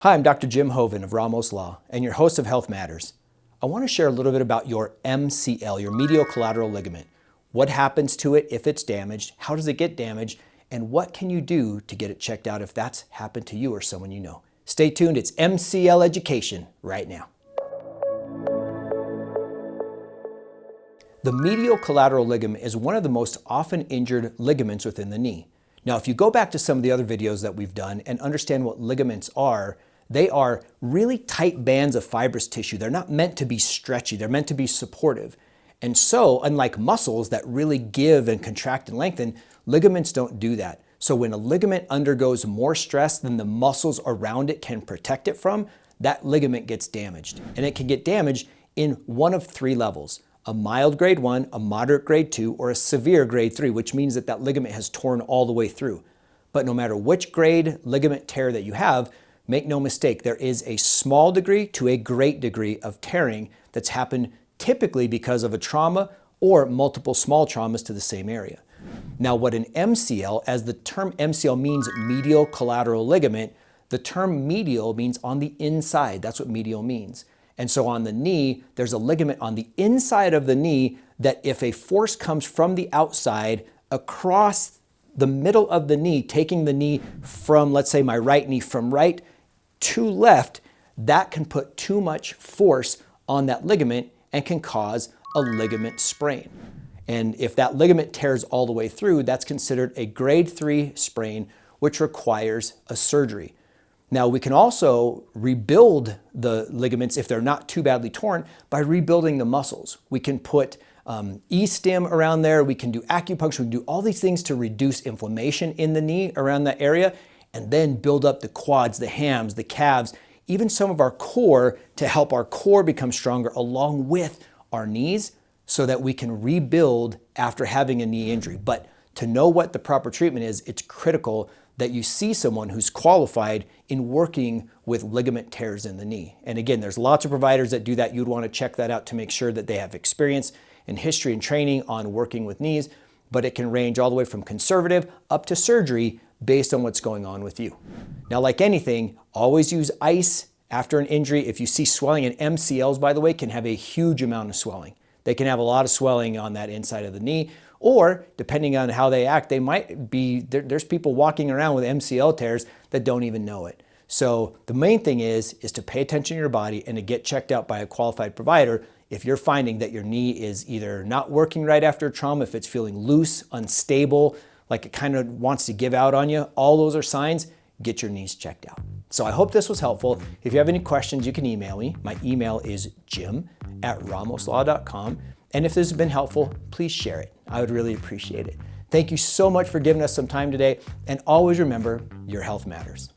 Hi, I'm Dr. Jim Hoven of Ramos Law and your host of Health Matters. I want to share a little bit about your MCL, your medial collateral ligament. What happens to it if it's damaged? How does it get damaged? And what can you do to get it checked out if that's happened to you or someone you know? Stay tuned, it's MCL education right now. The medial collateral ligament is one of the most often injured ligaments within the knee. Now, if you go back to some of the other videos that we've done and understand what ligaments are, they are really tight bands of fibrous tissue. They're not meant to be stretchy. They're meant to be supportive. And so, unlike muscles that really give and contract and lengthen, ligaments don't do that. So when a ligament undergoes more stress than the muscles around it can protect it from, that ligament gets damaged. And it can get damaged in one of three levels: a mild grade 1, a moderate grade 2, or a severe grade 3, which means that that ligament has torn all the way through. But no matter which grade ligament tear that you have, make no mistake, there is a small degree to a great degree of tearing that's happened typically because of a trauma or multiple small traumas to the same area. Now, what an MCL, as the term MCL means medial collateral ligament, the term medial means on the inside. That's what medial means. And so on the knee, there's a ligament on the inside of the knee that if a force comes from the outside across the middle of the knee, taking the knee from, let's say my right knee, from right to left, that can put too much force on that ligament and can cause a ligament sprain. And if that ligament tears all the way through, that's considered a grade 3 sprain, which requires a surgery. Now, we can also rebuild the ligaments if they're not too badly torn by rebuilding the muscles. We can put E-stim around there, we can do acupuncture, we can do all these things to reduce inflammation in the knee around that area, and then build up the quads, the hams, the calves, even some of our core to help our core become stronger along with our knees so that we can rebuild after having a knee injury. But to know what the proper treatment is, it's critical that you see someone who's qualified in working with ligament tears in the knee. And again, there's lots of providers that do that. You'd want to check that out to make sure that they have experience and history and training on working with knees, but it can range all the way from conservative up to surgery based on what's going on with you. Now, like anything, always use ice after an injury. If you see swelling, and MCLs, by the way, can have a huge amount of swelling. They can have a lot of swelling on that inside of the knee, or depending on how they act, they might be, there's people walking around with MCL tears that don't even know it. So the main thing is to pay attention to your body and to get checked out by a qualified provider if you're finding that your knee is either not working right after trauma, if it's feeling loose, unstable, like it kind of wants to give out on you. All those are signs. Get your knees checked out. So I hope this was helpful. If you have any questions, you can email me. My email is jim@ramoslaw.com. And if this has been helpful, please share it. I would really appreciate it. Thank you so much for giving us some time today. And always remember, your health matters.